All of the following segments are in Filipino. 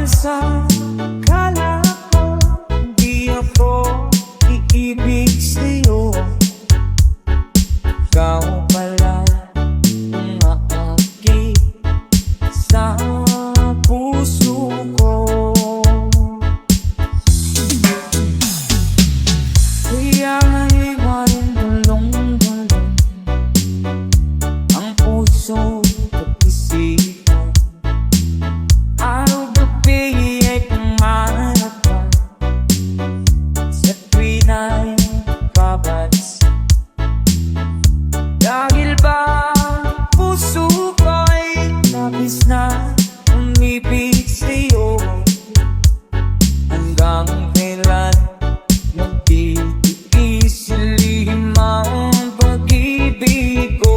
sa akala ko di ako iibig sa'yo. Ikaw pala ang aakit sa puso ko. Kaya nga'y waring gulong-gulong ang puso at isipan. Araw-gabi ay pumanap ka sa tuwin ay babas. Dahil ba puso ko'y labis na umibig sa'yo? Hanggang kailan nagtitiisilin ang pag-ibig ko?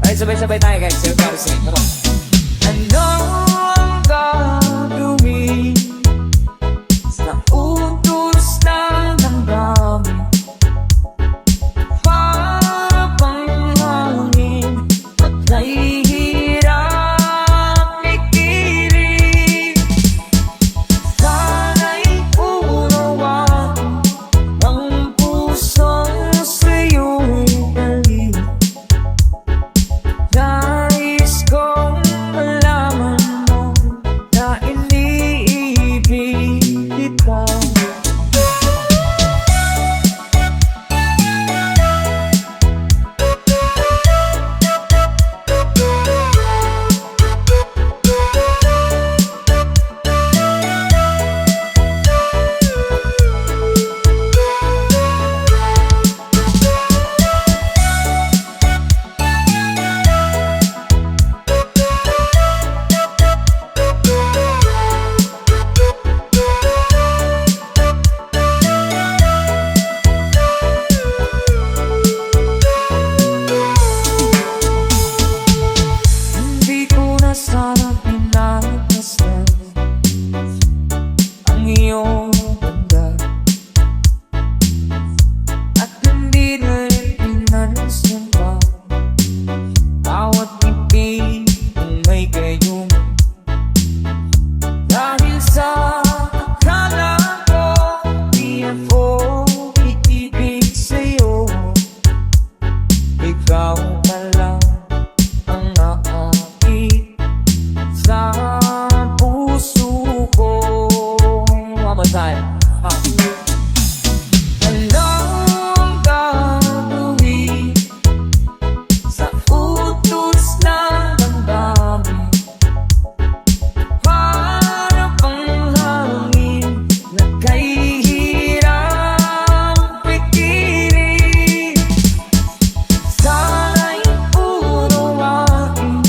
Ay, sabay-sabay tayo guys, sir, para sa'yo. Come on. Ano ang gagawin sa utos ng damdamin? Para bang hangin at nahihirap ikilig? Sana'y unawaan ang puso sa'yo'y dali. Nais kong malaman mo na iniibig kita. Hindi ko na sana pinapasdan ang iyong ganda, at hindi na rin pinansin pa bawat ibig kung may gayong. Dahil sa akala ko di ako iibig sa'yo, ikaw pala ang aakit sa puso ko. One more time. Anong gagawin sa utos ng damdamin? Para bang hangin na kahihirap ikilig? Sana'y unawain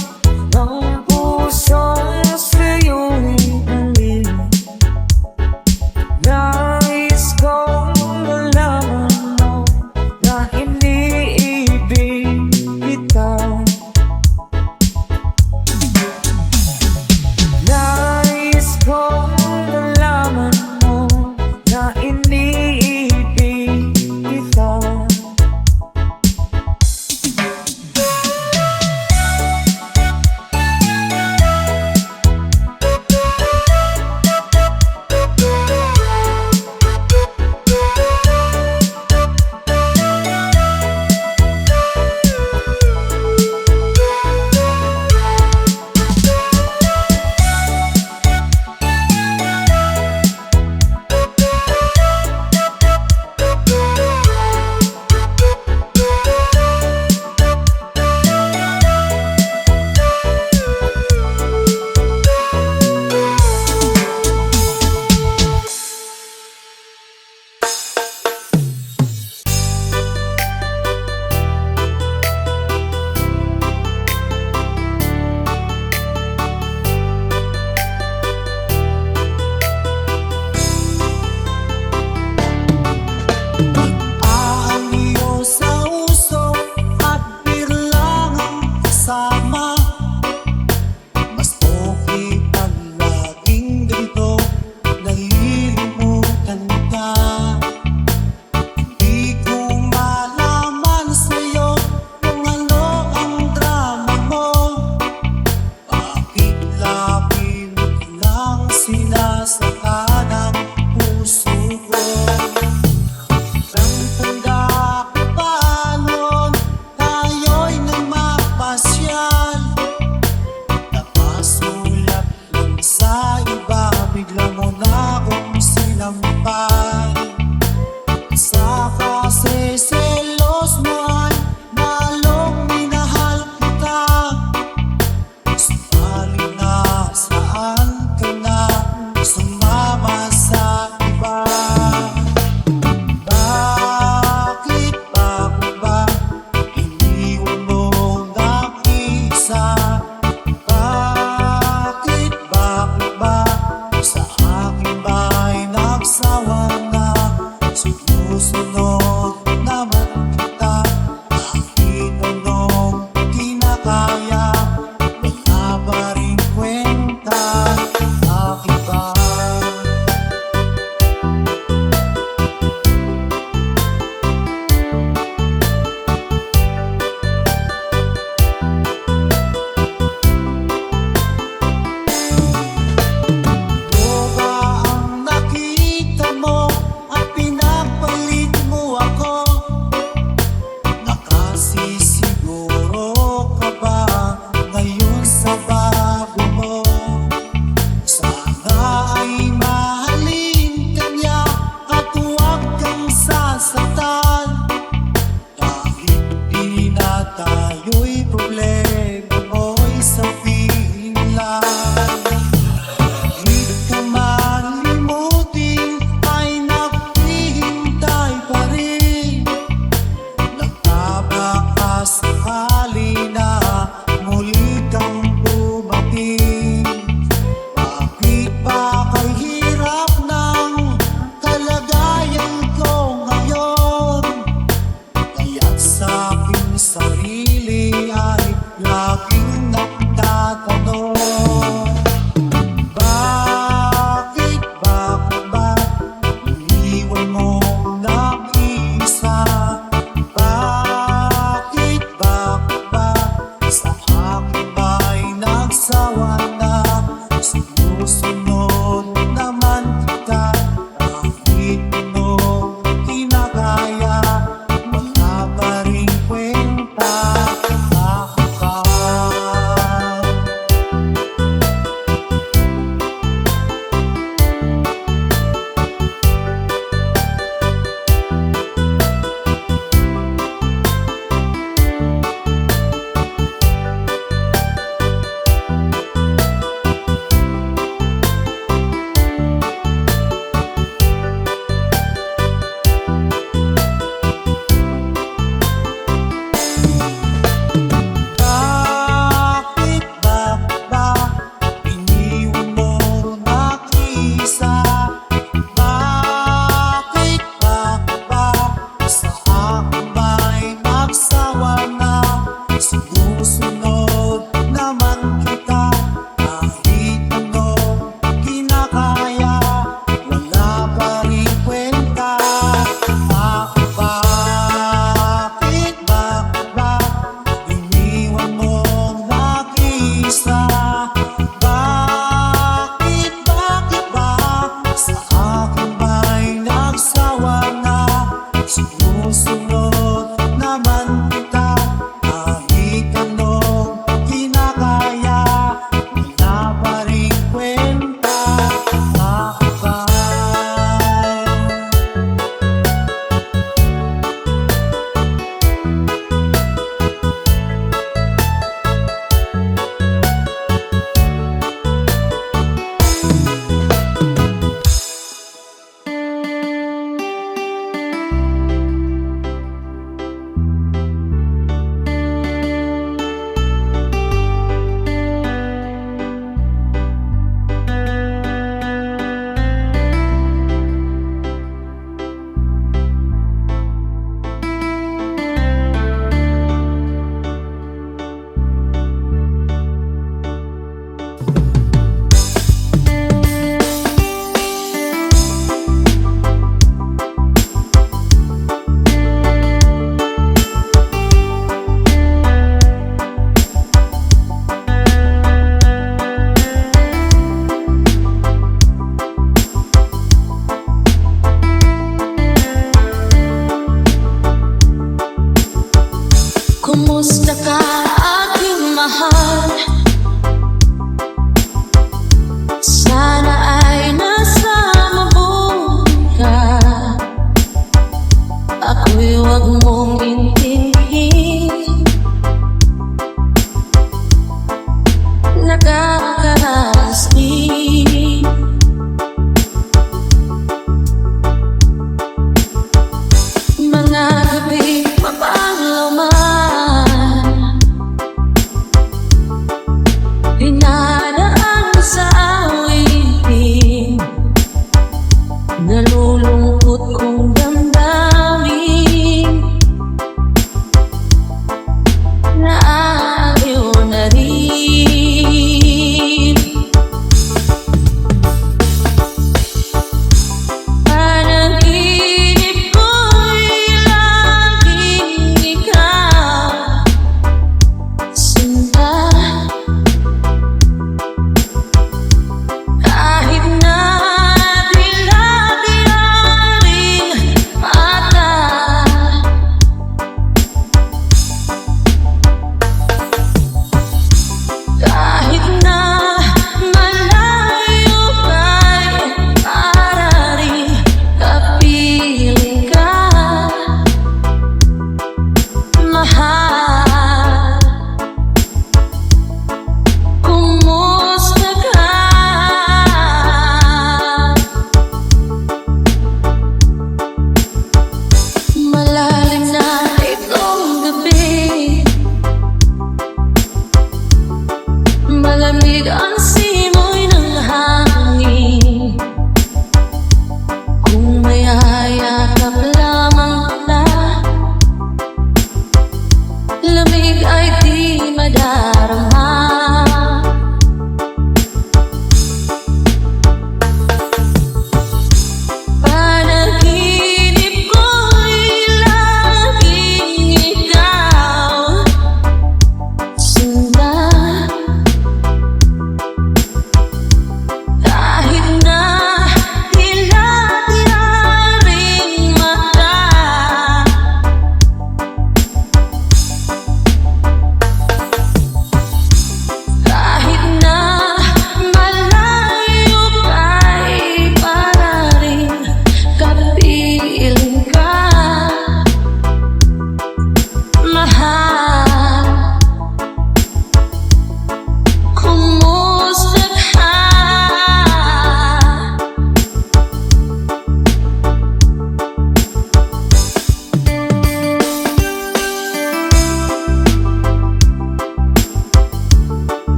ang puso sa'yo'y dali. Susunod naman kita kahit anong kinakaya. Mga pa rin kwenta nakakal.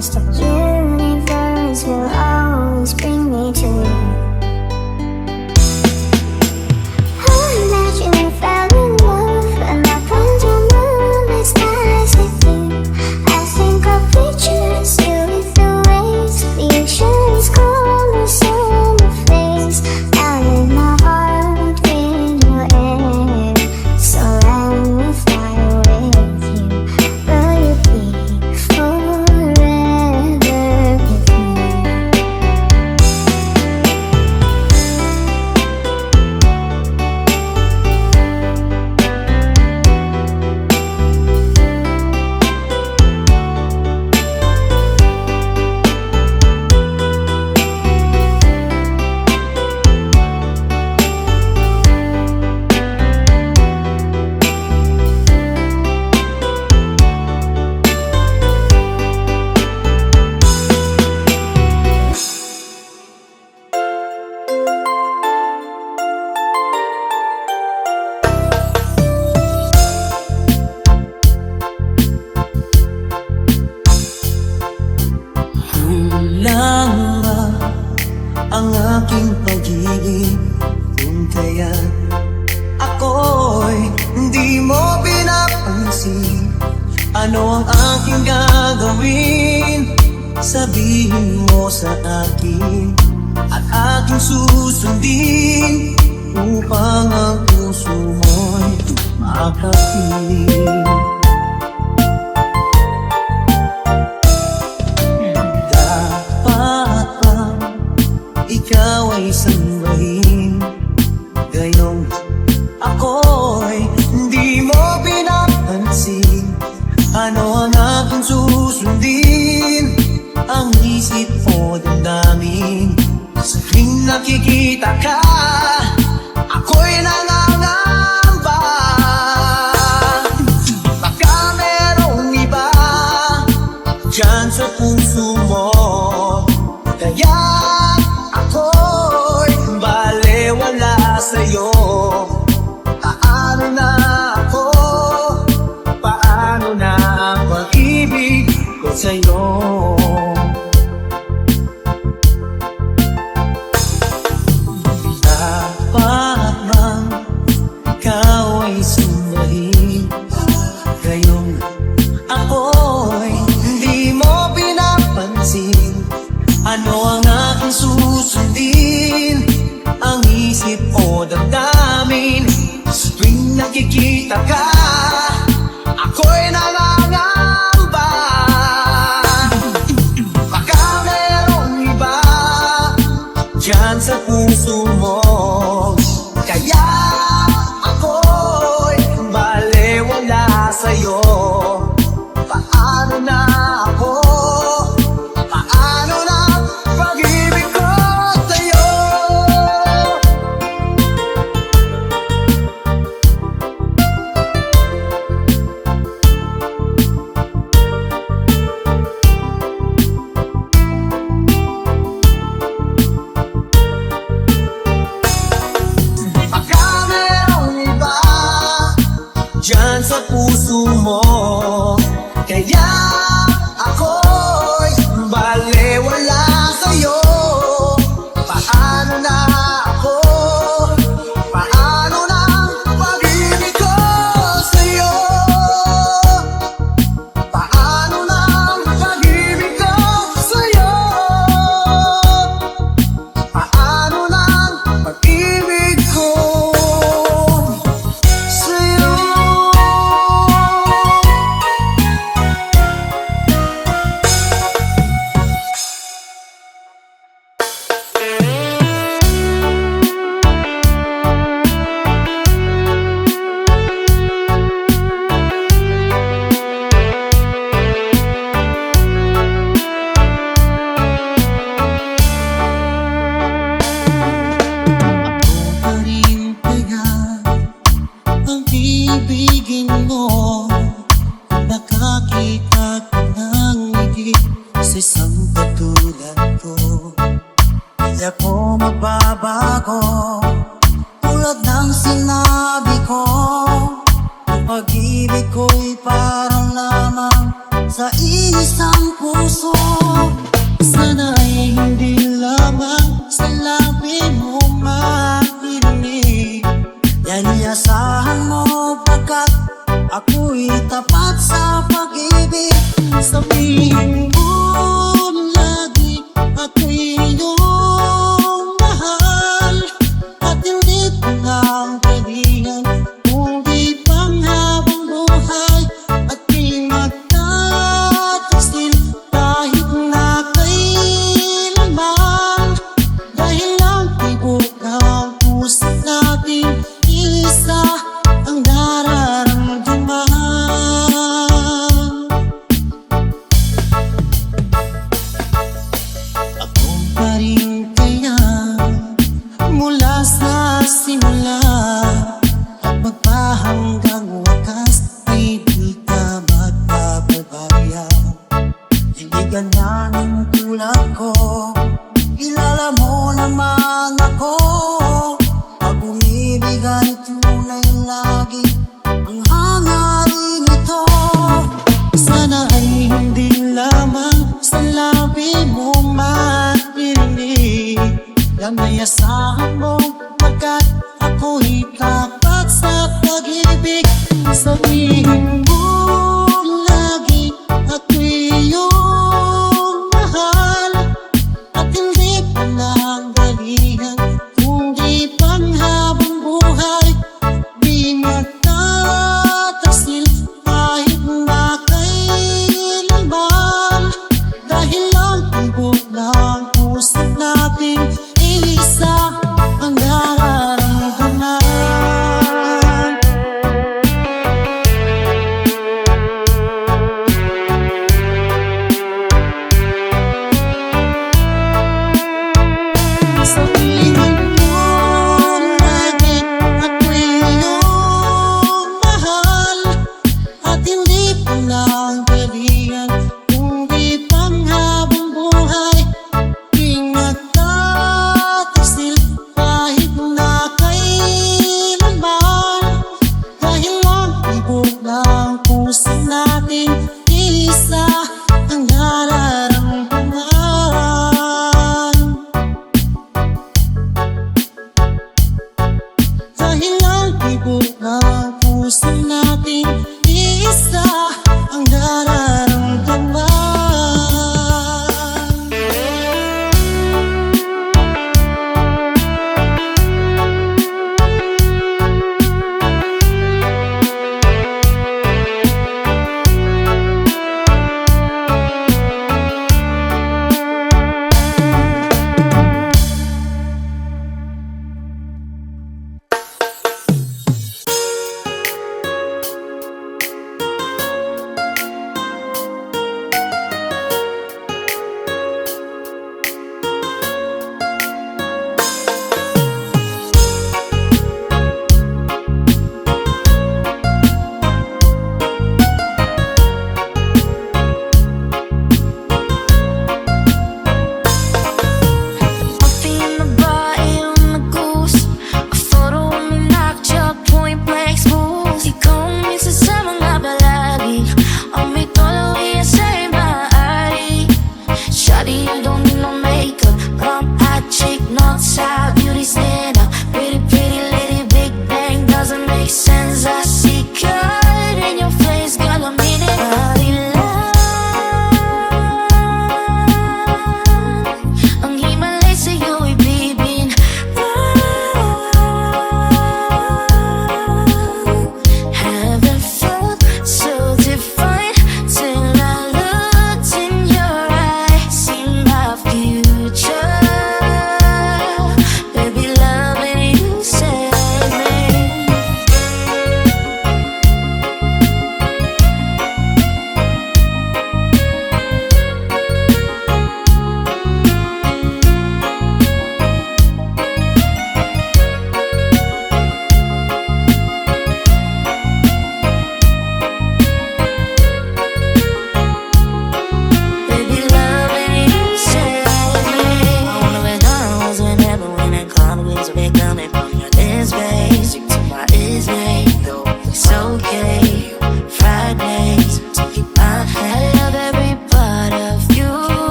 trust the universe will always bring me to you. I imagine you fell in love and I put your moonlit skies with you. I think of pictures you with the waves, the ocean is colors on your face. I live my heart in your air, so let me fly with you. Will you be forever with me? Kulang ba ang aking pag-ibig kung kaya ako'y hindi mo pinapansin? Ano ang aking gagawin? Sabihin mo sa akin at aking susundin upang ang puso mo'y makapiling. Dapat bang ikaw ay sambahin? Gayong ako'y hindi mo pinapansin. Ano ang aking susundin? Ang isip o damdamin? Sa tuwing nakikita ka, ako'y nangangamba. Baka merong iba dyan sa puso mo, kaya ako'y balewala sa'yo. Paano na ako? Paano na ang pag-ibig ko sa'yo? Dapat bang ikaw ay sumbahin? Gayong ako'y hindi mo pinapansin. Ano ang aking susundin? Ang isip o damdamin? Sa tuwing nakikita ka, ako'y nangangamba. Baka merong iba dyan sa puso mo, kaya ako'y balewala sa'yo. Paano na ako? Paano na pag-ibig ko sa'yo? ng puso. Sana ay hindi lamang sa labi mo marinig. Yan iasahan mo pagkat ako'y tapat sa pag-ibig. Sabihin mo lagi ako'y iyong mahal, at hindi ko lang kaibigan kundi panghabang buhay. At di magtataksil kahit na kailanman, dahil ang tibok ng puso natin isa ang nararamdaman. Ako pa rin kaya mula sa simula at magpahanggang wakas ay di ka magpapabaya. Hindi ganyan ang tulad ko, kilala mo naman ako. Pag umibig ay tunay lagi ang hangarin ito. Sana ay hindi lamang sa labi mo marinig. Yan ay asahan mo pagkat ako'y tapat sa pag-ibig. Sabihin mo lagi ako'y iyong mahal, at hindi ko lang dali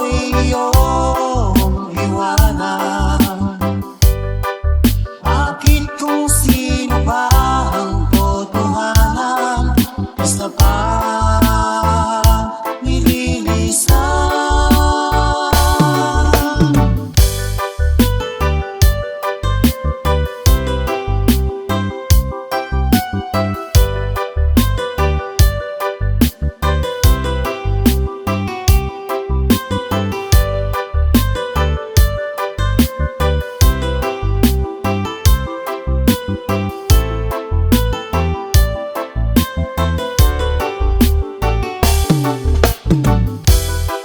ako'y iyong iwanan? Bakit kung sino ba ang totohanan? Basta pa nililisan.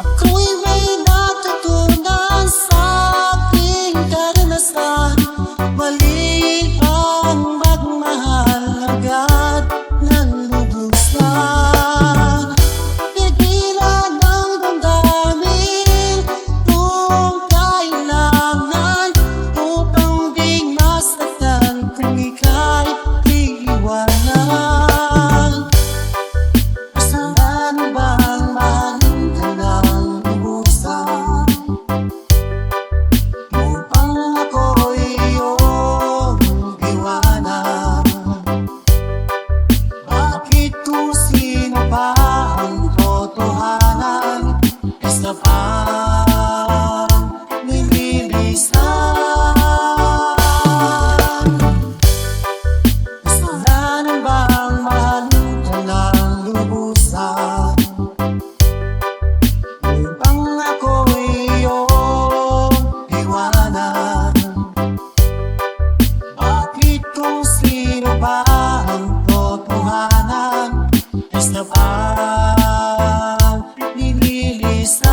Ako'y may natutunan sa aking karanasan. Mali ang magmahal agad ng lubusan. Pigilan ang damdamin kung kailangan, upang di masaktan kung ika'y iiwanan. Saan bang mahalin ka ng lubusan, upang ako'y iyong iwanan? Bakit kung sino ba ang totohanan? Basta pang nililisan. Saan bang mahalin ka ng lubusan, upang ako'y iyong iwanan? Bakit kung sino ba ang totohanan? Basta pang nililisan.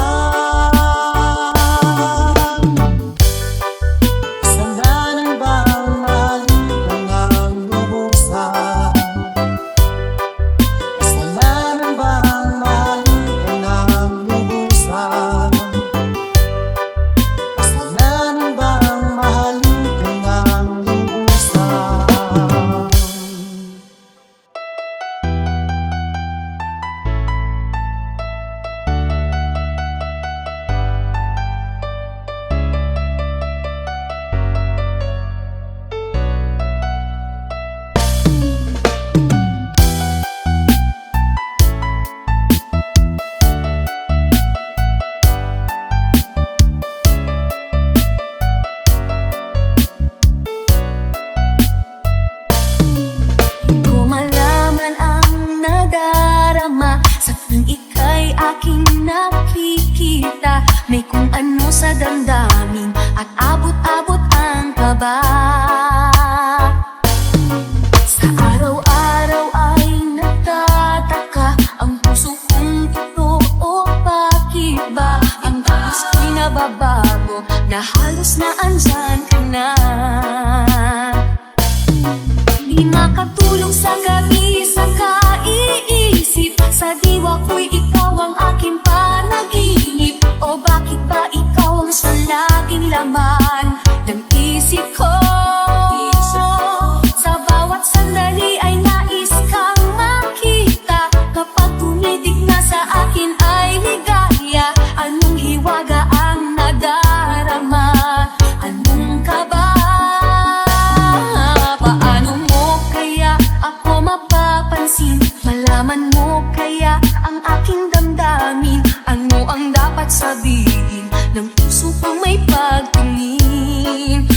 Saan bang mahalin ka ng lubusan? Saan bang mahalin ka ng lubusan? Saan bang mahalin ka ng lubusan? Ko malaman ang nadarama sa tuwing ika'y aking nakikita. May kung ano sa damdamin at abot-abot ang kaba. Sa araw-araw ay nagtataka ang puso kong ito, o bakit ba ang taos ko'y nababago, na halos na andyan ka na. Di makatulong sa gabi, sa kaiisip, sa diwa ko'y ikaw ang aking panaginip. O bakit ba ikaw ang sa laging laman ng isip ko? Sa bawat sandali ay nais kang makita. Kapag tumitig na sa akin ay ligaya. Anong hiwaga ang nadarama? Anong kaba? Paano mo kaya ako mapapansin? Malaman mo kaya ang aking damdamin? Ano ang dapat sabihin ng puso kong may pagtingin?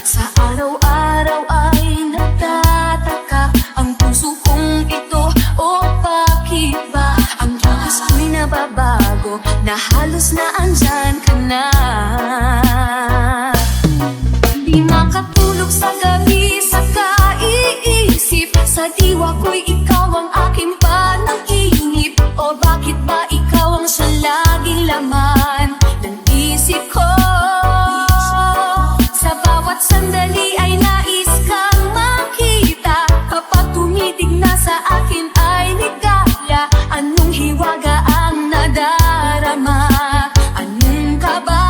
Sa araw-araw ay nagtataka ang puso kong ito, o bakit ba ang taos ko'y nababago, na halos na andyan ka na. Di makatulog sa gabi, sa kaiisip, sa diwa ko'y ikaw ang aking panaginip. O bakit ba ikaw ang sa laging laman ng isip ko? Sa bawat sandali ay nais kang makita. Kapag tumitig na sa akin ay ligaya. Anong hiwaga ang nadarama? Anong kaba?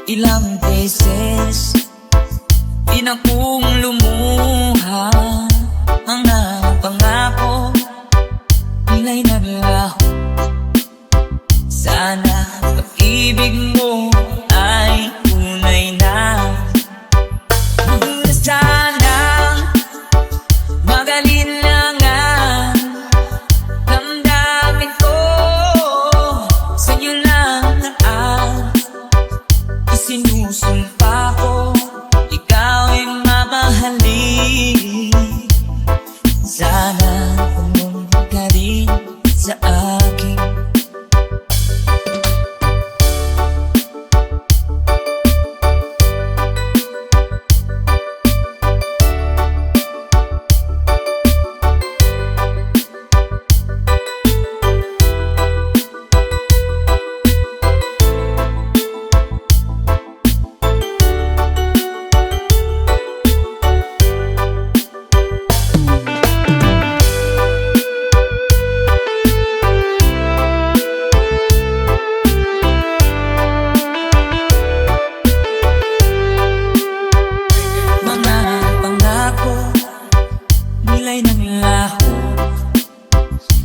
Ilang beses di na kong lumuha. Mga pangako nila'y naglaho. Sana pag-ibig mo ay tunay na. Sana magalinlangan damdamin ko. Sa'yo lang na isinusumpa ko, ikaw ay mamahalin. Sana pumunta ka rin sa akin. Nila'y nanglaho.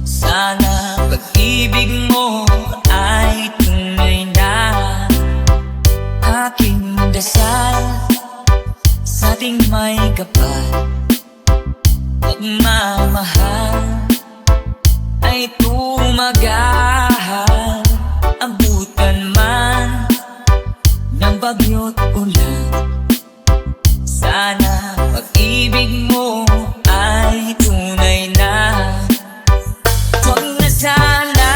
Sana pag-ibig mo ay tunay na. Aking dasal sa ating may kapal, pagmamahal ay tumagal. Abutan man ng bagyo't ulan, sana pag-ibig mo ay tunay na. Huwag na sana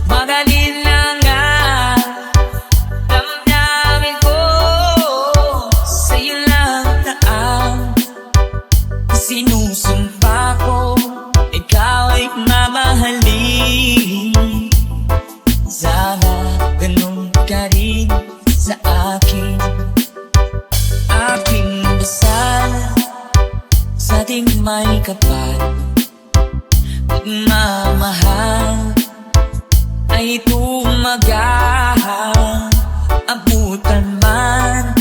magalinlangan damdamin ko. Sa'yo lang na sinusumpa ko, ikaw ay mamahalin. Sana ganun ka rin sa akin. Aking dasal sa ating may kapal, pagmamahal ay tumagal. Abutan man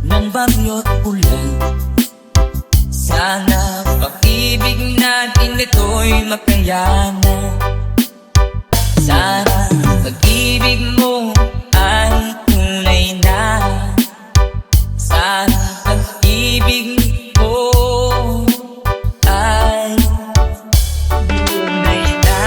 ng bagyo't ulan, sana pag-ibig natin ito'y makayanan. Sana pag-ibig mo ay tunay na. Sana pag-ibig mo ay tunay na.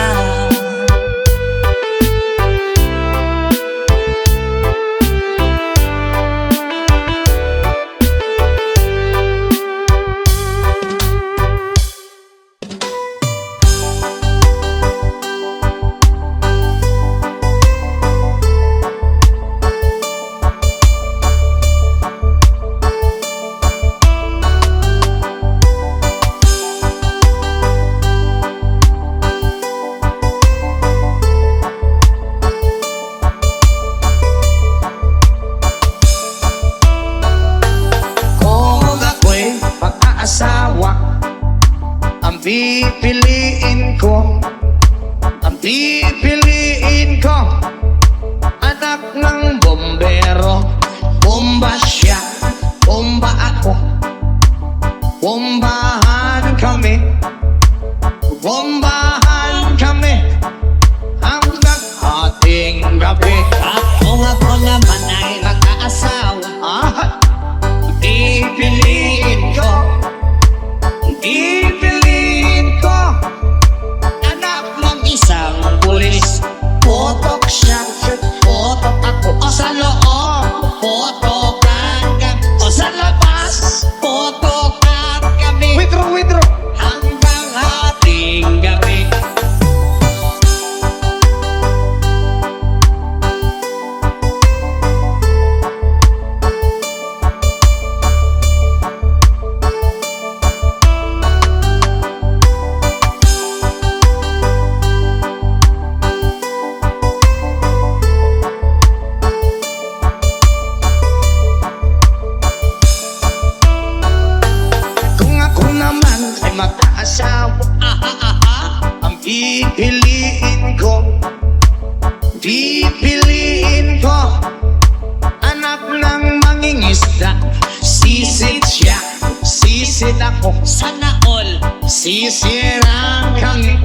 Sisiraan kami,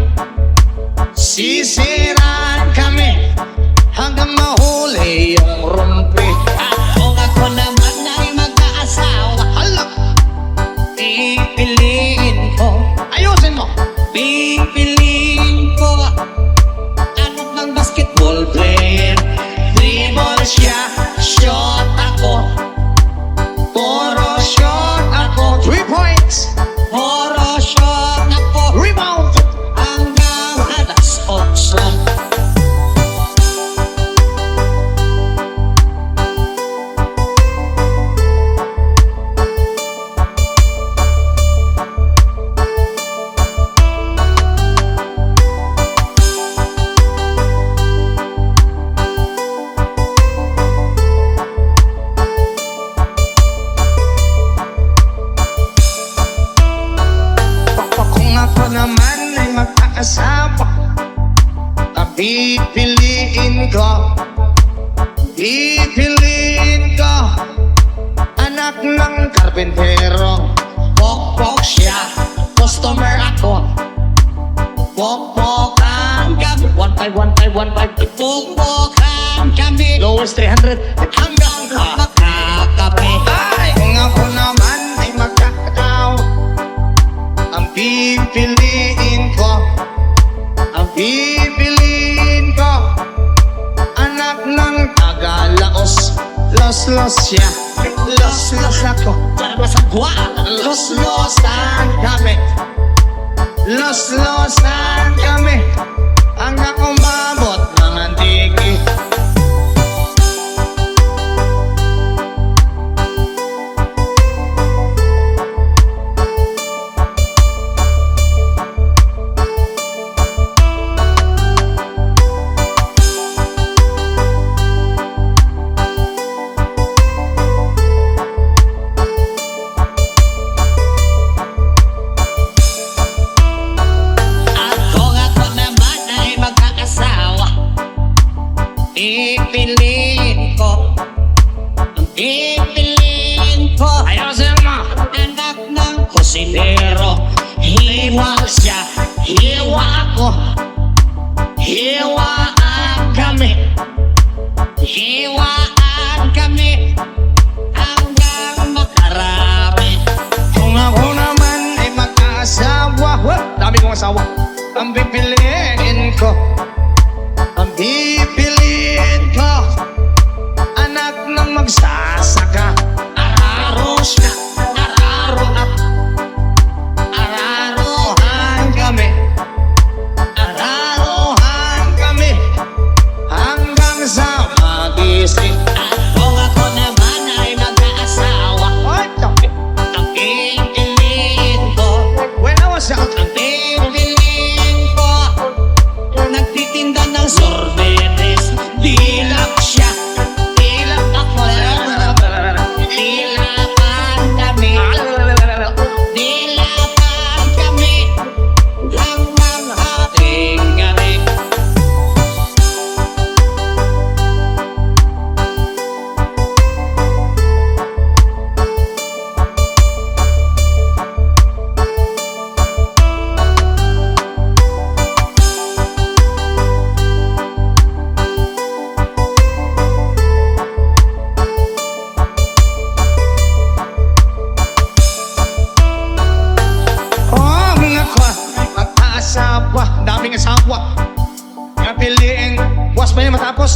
sisiraan kami, hanggang mahuli yung rumpi. At kung ako naman ay mag-aasawa, hala, pipiliin ko, ayusin mo, pipiliin ko anak ng basketball player. Dribble siya, shot ako, puro shot ako. 3 points, puro shot ako. Rebound, hanggang alas 8. Kung ako naman ay mag-aasawa, pipiliin ko, pipiliin ko anak ng karpentero. Pokpok siya, customer ako, pokpokan kami. 1-5, 1-5, 1-5. Pokpokan kami, lowest 300 hanggang makakape. Ay, kung ako naman ay magkakataw, ang pipiliin ko, ang pipiliin ko anak ng Tagalaos. Los siya, los ako, para masagwa. Losan kami, losan kami, hanggang umabot ng antiki. At kung ako naman ay mag-aasawa, pipiliin ko, ang pipiliin ko, ayusin mo, anak ng kusinero. Hiwa siya, hiwa ako, hiwaan kami, hiwaan kami, hanggang makarami. Kung ako naman ay mag-aasawa, dami kong asawa, ang pipiliin ko, ang pipiliin ko anak ng magsasaka. Araro siya, araro ako, araruhan kami, araruhan kami, hanggang sa magising. At kung ako naman ay mag-aasawa, ang pipiliin ko, when I was young, ang pipiliin ko, nagtitinda ng sorbetes. Dilap siya, dilap ako, dilapan kami, dilapan kami, hanggang hating gabi. Oh, mga kwa, mag-aasawa, daming asawa. Napiliin, buwas pa niya matapos.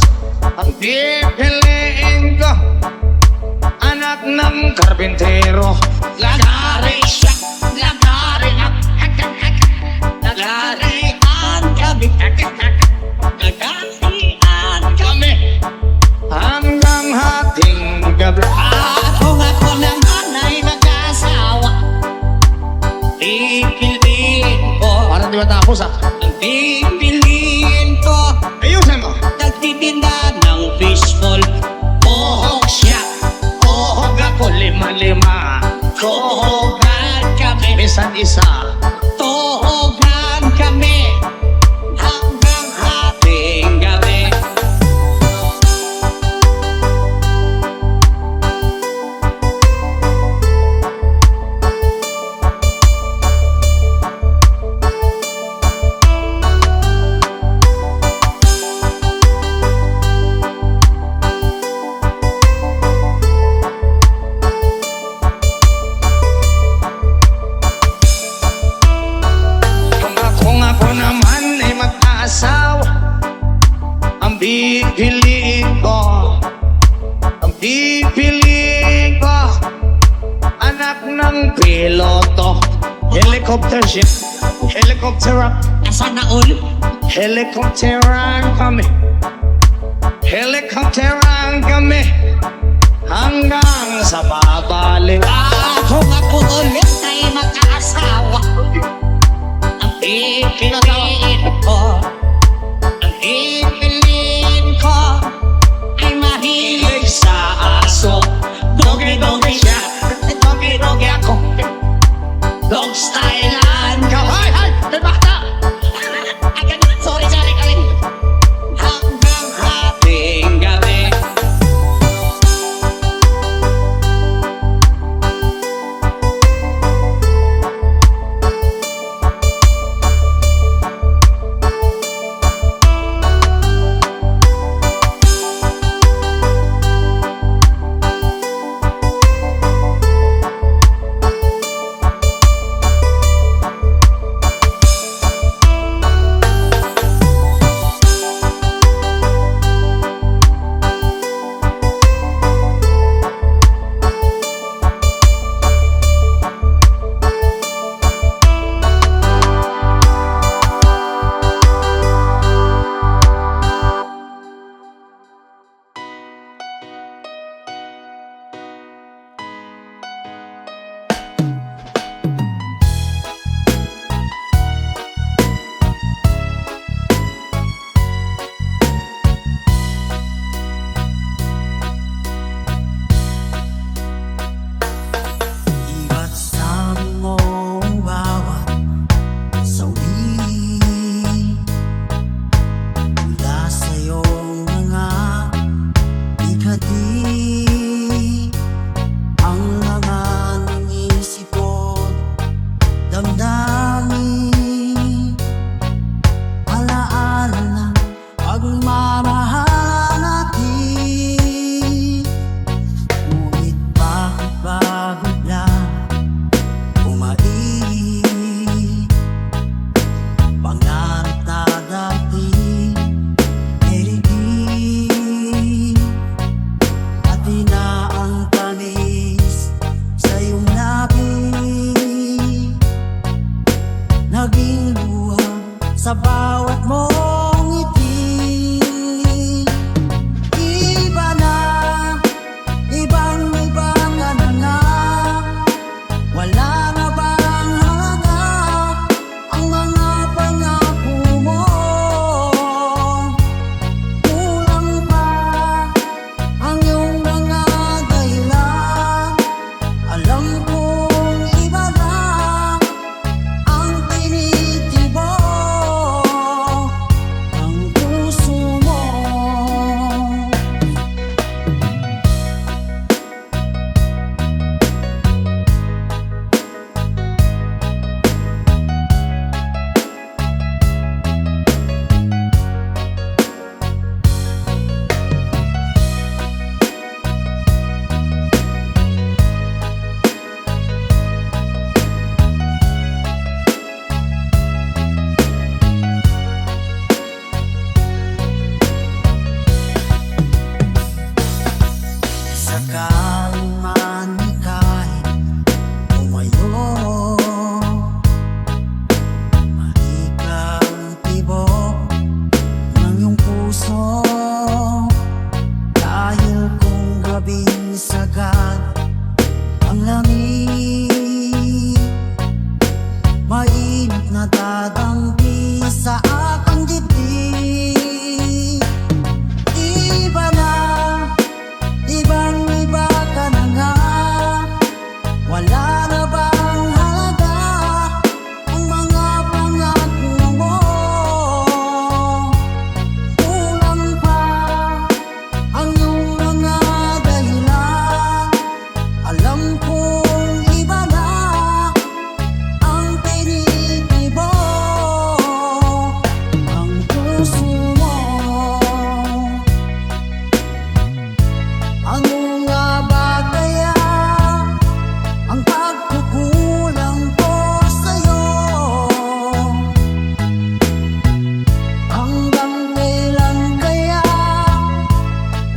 Ang pipiliin ko, anak ng karpentero. Lagari siya, lagari ako, lagarian kami, lagarian kami, hanggang hating gabi. At kung ako naman ay mag-asawa, pipiliin ko, parang di ba tapos ah? Ang pipiliin ko, ayusin mo, nagtitinda ng fishball. Kohog siya, kohog ako, 5-5. Kohogan kami, isa't isa, tohogan kami, hanggang hating gabi. ng piloto. Helicopter ship, helicopter up. Asa na all? Helicopteran kami, helicopteran kami, hanggang sa babalik. Kung ako ulit ay mag-aasawa, ang pipiliin ko, ang pipiliin ko ay mahilig sa aso. Dogi-dogi siya, dogi-dogi ako. Dog stylean ka. Hay, hay, may bata! Ay, ganun. Sorry, Karin. Hanggang hating gabi. Iba't sa mong bawat sawi, mula sa iyong mga ikati, ang mga nangisip ko't damdamin, alaala ng pagmamahal natin. Ngunit bakit ba bigla umaib? Pangarap na dati nilibig, pati na ang tamis sa iyong labi, naging luha sa bawat mong ngiti. Iba na, ibang-iba ka na nga, wala na bang halaga ang mga pangako mo? Kulang pa ang iyong mga dahilan, alam kong iba na ang tinitibok ang puso mo. Sakaling man ika'y tumayo, maikang tibok ng iyong puso, dahil kung gabing sagad ang langit, mainit na dadanggi sa aking dibdib. Iba na, ibang-iba ka na nga, wala na bang halaga ang mga pangako mo? Kulang pa ang iyong mga dahilan, alam kong iba na ang tinitibok ang puso mo. Ano nga ba kaya ang pagkukulang ko sa'yo? Hanggang kailan kaya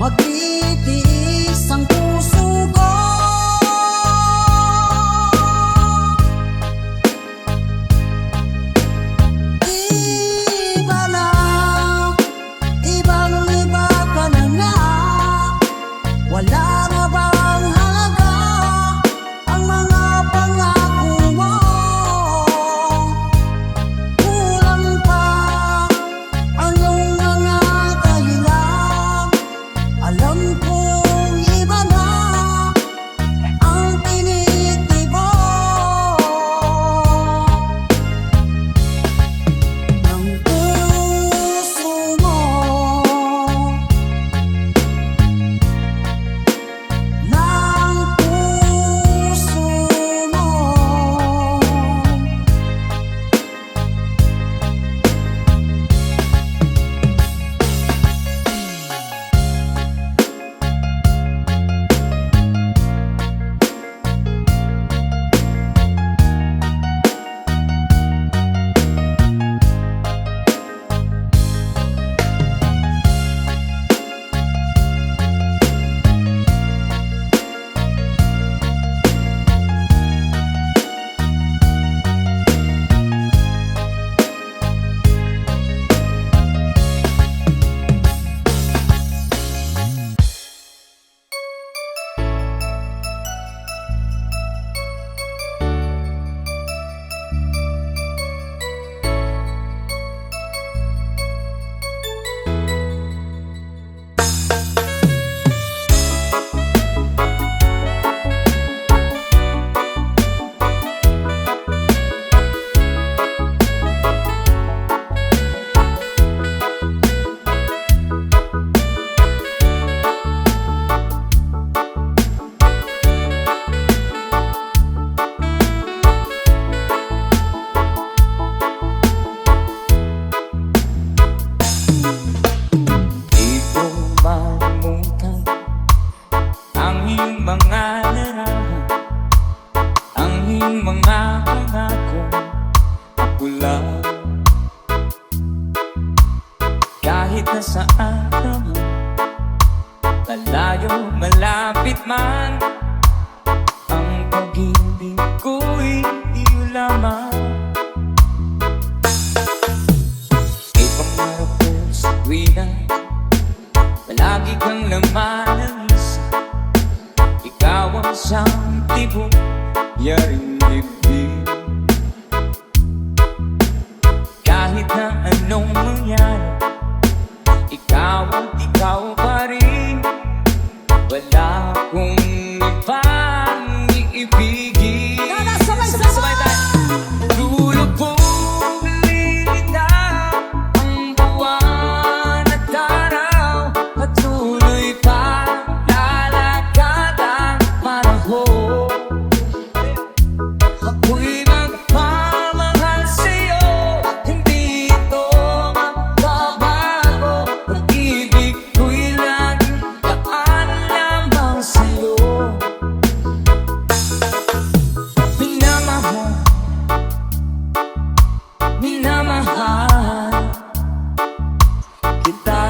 magtitiis ang puso ko? Wala na bang halaga ang mga pangako mo? Kulang pa ang iyong mga dahilan. Alam kong iba na ang tinitibo ng puso mo. Ng puso mo. Di ko malimutan ang iyong mga larawan, ang iyong mga pangako. Ako lang, kahit nasaan ka man, malayo, malapit man, ang pag-ibig ko'y iyo lamang. Ikaw marap ko sa tuwina, palagi kang laman ng isa. Ikaw ang siyang tibok, yaring dibdib. Kahit na anong mangyari, ikaw at ikaw pa rin. Wala akong ibang iibigin. Sabay-sabay tayo. Dulo kong nililitaw ang buwan at araw, at tuloy pa lalakad ang panahon. Ako'y magpamahal sa'yo, hindi ito magbabago. Pag-ibig ko'y laging daan lamang sa'yo. Minamahal, minamahal kita.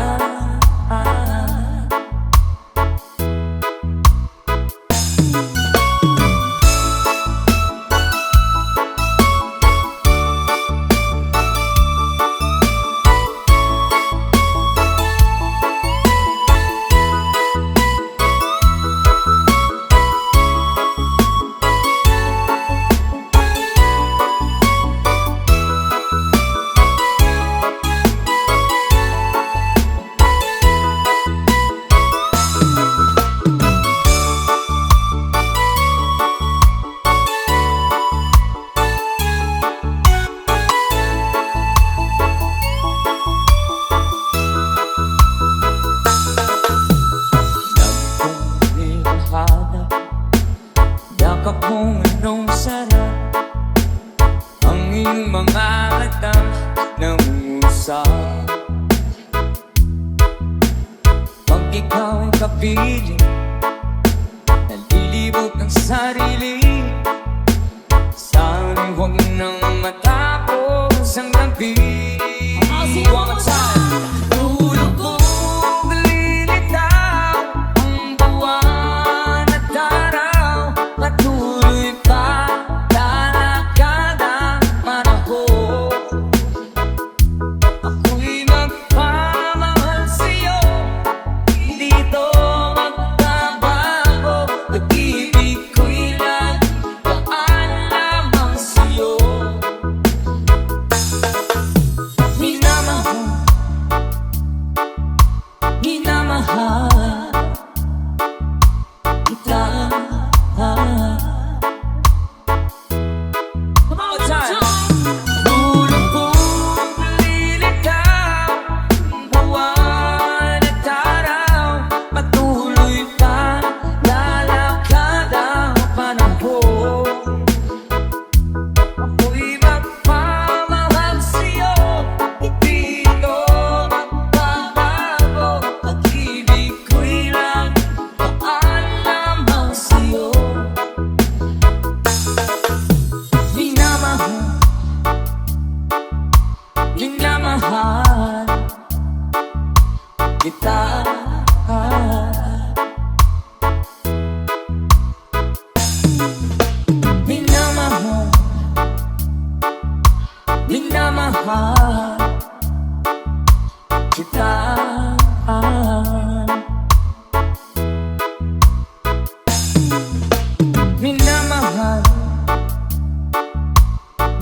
Yakap mong anong sarap, ang iyong mga mata nangungusap. Pag ikaw ay kapiling, nalilibot ang sarili. Sana'y huwag nang matapos ang gabi. One more time. Tulog kong nalilitaw ang buwan at araw, patuloy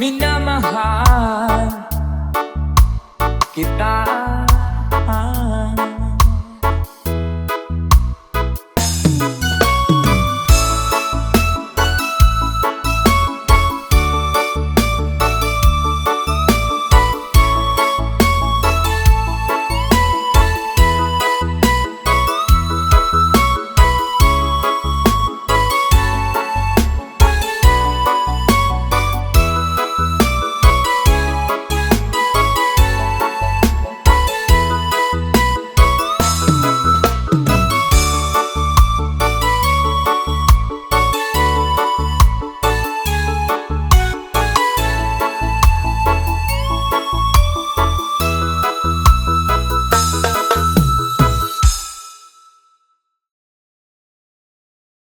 minamahal kita.